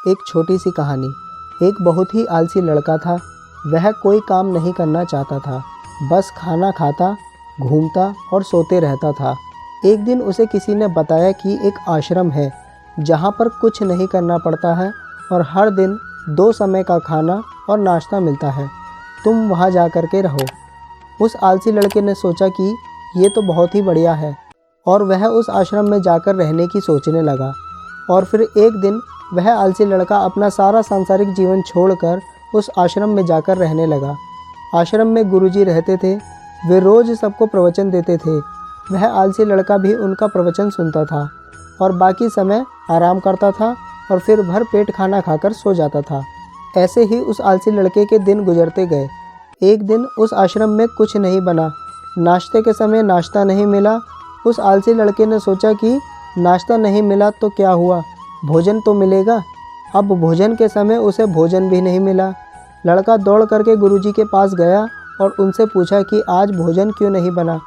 एक छोटी सी कहानी। एक बहुत ही आलसी लड़का था। वह कोई काम नहीं करना चाहता था, बस खाना खाता, घूमता और सोते रहता था। एक दिन उसे किसी ने बताया कि एक आश्रम है जहाँ पर कुछ नहीं करना पड़ता है और हर दिन 2 समय का खाना और नाश्ता मिलता है। तुम वहाँ जा कर के रहो। उस आलसी लड़के ने सोचा कि ये तो बहुत ही बढ़िया है और वह उस आश्रम में जाकर रहने की सोचने लगा। और फिर एक दिन वह आलसी लड़का अपना सारा सांसारिक जीवन छोड़कर उस आश्रम में जाकर रहने लगा। आश्रम में गुरुजी रहते थे। वे रोज़ सबको प्रवचन देते थे। वह आलसी लड़का भी उनका प्रवचन सुनता था और बाकी समय आराम करता था और फिर भर पेट खाना खाकर सो जाता था। ऐसे ही उस आलसी लड़के के दिन गुजरते गए। एक दिन उस आश्रम में कुछ नहीं बना। नाश्ते के समय नाश्ता नहीं मिला। उस आलसी लड़के ने सोचा कि नाश्ता नहीं मिला तो क्या हुआ, भोजन तो मिलेगा। अब भोजन के समय उसे भोजन भी नहीं मिला। लड़का दौड़ करके गुरुजी के पास गया और उनसे पूछा कि आज भोजन क्यों नहीं बना।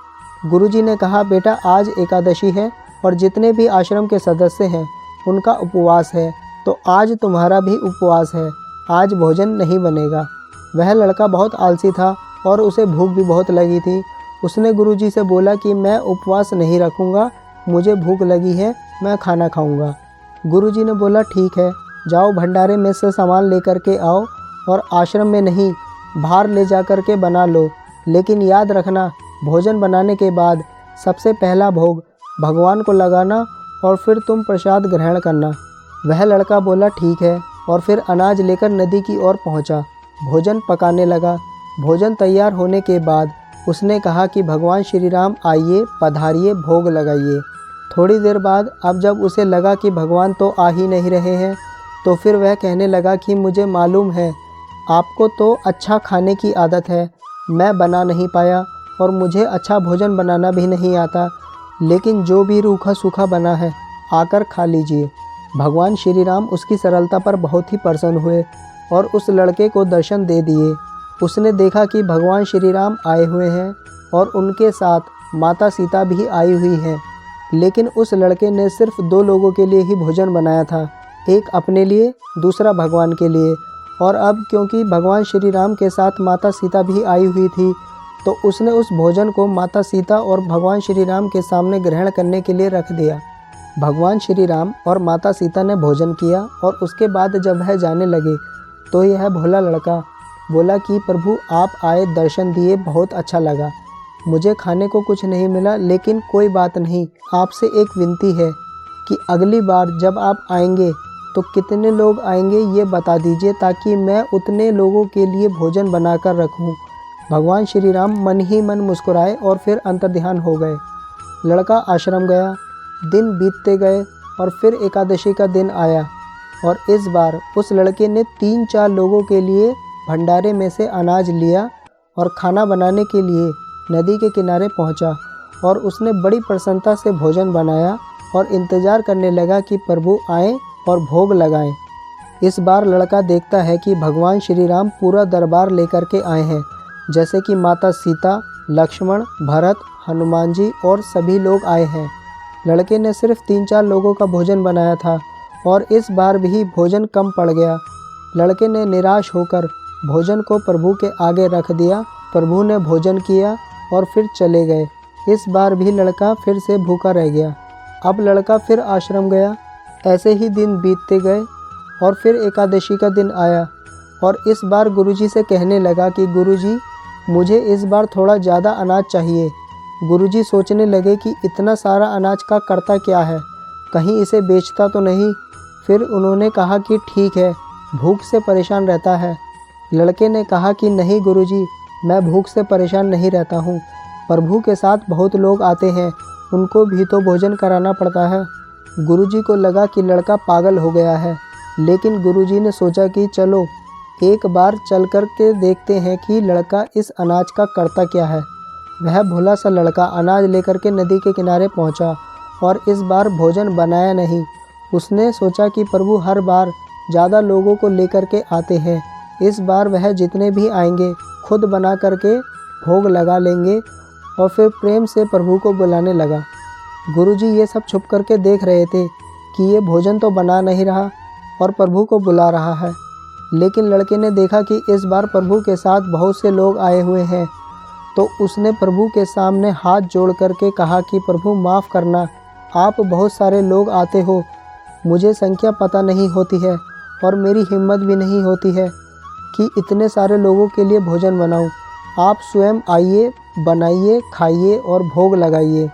गुरुजी ने कहा, बेटा आज एकादशी है और जितने भी आश्रम के सदस्य हैं उनका उपवास है, तो आज तुम्हारा भी उपवास है, आज भोजन नहीं बनेगा। वह लड़का बहुत आलसी था और उसे भूख भी बहुत लगी थी। उसने गुरुजी से बोला कि मैं उपवास नहीं रखूँगा, मुझे भूख लगी है, मैं खाना खाऊंगा। गुरुजी ने बोला ठीक है, जाओ भंडारे में से सामान लेकर के आओ और आश्रम में नहीं बाहर ले जा कर के बना लो, लेकिन याद रखना भोजन बनाने के बाद सबसे पहला भोग भगवान को लगाना और फिर तुम प्रसाद ग्रहण करना। वह लड़का बोला ठीक है और फिर अनाज लेकर नदी की ओर पहुंचा। भोजन पकाने लगा। भोजन तैयार होने के बाद उसने कहा कि भगवान श्री राम आइए, पधारिए, भोग लगाइए। थोड़ी देर बाद अब जब उसे लगा कि भगवान तो आ ही नहीं रहे हैं, तो फिर वह कहने लगा कि मुझे मालूम है आपको तो अच्छा खाने की आदत है, मैं बना नहीं पाया और मुझे अच्छा भोजन बनाना भी नहीं आता, लेकिन जो भी रूखा सूखा बना है आकर खा लीजिए। भगवान श्री राम उसकी सरलता पर बहुत ही प्रसन्न हुए और उस लड़के को दर्शन दे दिए। उसने देखा कि भगवान श्री राम आए हुए हैं और उनके साथ माता सीता भी आई हुई हैं, लेकिन उस लड़के ने सिर्फ 2 लोगों के लिए ही भोजन बनाया था, एक अपने लिए, दूसरा भगवान के लिए। और अब क्योंकि भगवान श्री राम के साथ माता सीता भी आई हुई थी, तो उसने उस भोजन को माता सीता और भगवान श्री राम के सामने ग्रहण करने के लिए रख दिया। भगवान श्री राम और माता सीता ने भोजन किया और उसके बाद जब वह जाने लगे तो यह भोला लड़का बोला कि प्रभु आप आए, दर्शन दिए, बहुत अच्छा लगा। मुझे खाने को कुछ नहीं मिला, लेकिन कोई बात नहीं, आपसे एक विनती है कि अगली बार जब आप आएंगे तो कितने लोग आएंगे ये बता दीजिए, ताकि मैं उतने लोगों के लिए भोजन बनाकर रखूं। भगवान श्री राम मन ही मन मुस्कुराए और फिर अंतर्ध्यान हो गए। लड़का आश्रम गया। दिन बीतते गए और फिर एकादशी का दिन आया और इस बार उस लड़के ने 3-4 लोगों के लिए भंडारे में से अनाज लिया और खाना बनाने के लिए नदी के किनारे पहुंचा और उसने बड़ी प्रसन्नता से भोजन बनाया और इंतज़ार करने लगा कि प्रभु आएं और भोग लगाएं। इस बार लड़का देखता है कि भगवान श्री राम पूरा दरबार लेकर के आए हैं, जैसे कि माता सीता, लक्ष्मण, भरत, हनुमान जी और सभी लोग आए हैं। लड़के ने सिर्फ 3-4 लोगों का भोजन बनाया था और इस बार भी भोजन कम पड़ गया। लड़के ने निराश होकर भोजन को प्रभु के आगे रख दिया। प्रभु ने भोजन किया और फिर चले गए। इस बार भी लड़का फिर से भूखा रह गया। अब लड़का फिर आश्रम गया। ऐसे ही दिन बीतते गए और फिर एकादशी का दिन आया और इस बार गुरुजी से कहने लगा कि गुरुजी मुझे इस बार थोड़ा ज़्यादा अनाज चाहिए। गुरुजी सोचने लगे कि इतना सारा अनाज का करता क्या है, कहीं इसे बेचता तो नहीं। फिर उन्होंने कहा कि ठीक है, भूख से परेशान रहता है। लड़के ने कहा कि नहीं गुरुजी, मैं भूख से परेशान नहीं रहता हूँ, प्रभु के साथ बहुत लोग आते हैं, उनको भी तो भोजन कराना पड़ता है। गुरुजी को लगा कि लड़का पागल हो गया है, लेकिन गुरुजी ने सोचा कि चलो एक बार चल कर के देखते हैं कि लड़का इस अनाज का करता क्या है। वह भोला सा लड़का अनाज लेकर के नदी के किनारे पहुंचा और इस बार भोजन बनाया नहीं। उसने सोचा कि प्रभु हर बार ज़्यादा लोगों को लेकर के आते हैं, इस बार वह जितने भी आएंगे खुद बना करके भोग लगा लेंगे और फिर प्रेम से प्रभु को बुलाने लगा। गुरुजी ये सब छुप करके देख रहे थे कि ये भोजन तो बना नहीं रहा, और प्रभु को बुला रहा है। लेकिन लड़के ने देखा कि इस बार प्रभु के साथ बहुत से लोग आए हुए हैं, तो उसने प्रभु के सामने हाथ जोड़ करके कहा कि प्रभु माफ़ करना, आप बहुत सारे लोग आते हो, मुझे संख्या पता नहीं होती है और मेरी हिम्मत भी नहीं होती है कि इतने सारे लोगों के लिए भोजन बनाऊं। आप स्वयं आइए, बनाइए, खाइए और भोग लगाइए।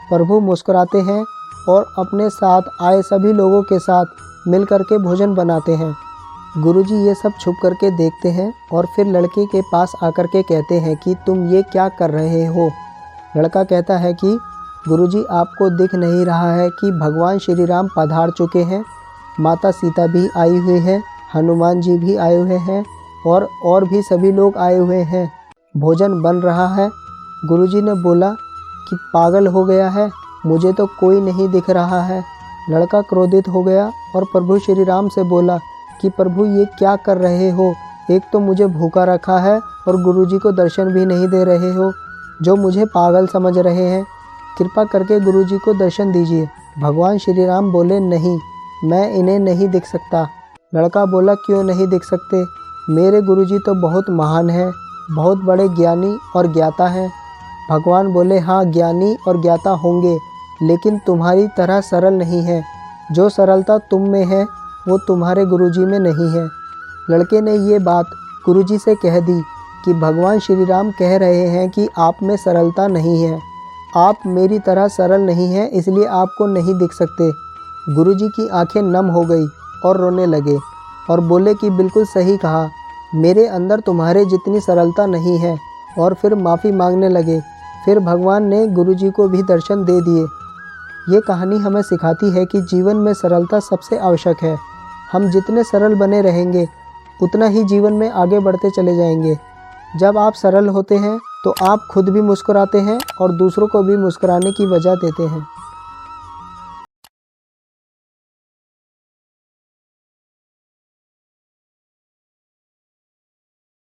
प्रभु मुस्कुराते हैं और अपने साथ आए सभी लोगों के साथ मिल कर के भोजन बनाते हैं। गुरुजी ये सब छुप करके देखते हैं और फिर लड़के के पास आकर के कहते हैं कि तुम ये क्या कर रहे हो। लड़का कहता है कि गुरुजी आपको दिख नहीं रहा है कि भगवान श्री राम पधार चुके हैं, माता सीता भी आई हुई हैं, हनुमान जी भी आए हुए हैं और भी सभी लोग आए हुए हैं, भोजन बन रहा है। गुरुजी ने बोला कि पागल हो गया है, मुझे तो कोई नहीं दिख रहा है। लड़का क्रोधित हो गया और प्रभु श्री राम से बोला कि प्रभु ये क्या कर रहे हो, एक तो मुझे भूखा रखा है और गुरुजी को दर्शन भी नहीं दे रहे हो, जो मुझे पागल समझ रहे हैं, कृपा करके गुरुजी को दर्शन दीजिए। भगवान श्री राम बोले नहीं, मैं इन्हें नहीं दिख सकता। लड़का बोला क्यों नहीं दिख सकते, मेरे गुरुजी तो बहुत महान हैं, बहुत बड़े ज्ञानी और ज्ञाता हैं। भगवान बोले हाँ, ज्ञानी और ज्ञाता होंगे, लेकिन तुम्हारी तरह सरल नहीं है। जो सरलता तुम में है वो तुम्हारे गुरुजी में नहीं है। लड़के ने ये बात गुरुजी से कह दी कि भगवान श्री राम कह रहे हैं कि आप में सरलता नहीं है, आप मेरी तरह सरल नहीं हैं, इसलिए आपको नहीं दिख सकते। गुरुजी की आंखें नम हो गई और रोने लगे और बोले कि बिल्कुल सही कहा, मेरे अंदर तुम्हारे जितनी सरलता नहीं है, और फिर माफ़ी मांगने लगे। फिर भगवान ने गुरुजी को भी दर्शन दे दिए। ये कहानी हमें सिखाती है कि जीवन में सरलता सबसे आवश्यक है। हम जितने सरल बने रहेंगे उतना ही जीवन में आगे बढ़ते चले जाएंगे। जब आप सरल होते हैं तो आप खुद भी मुस्कुराते हैं और दूसरों को भी मुस्कुराने की वजह देते हैं।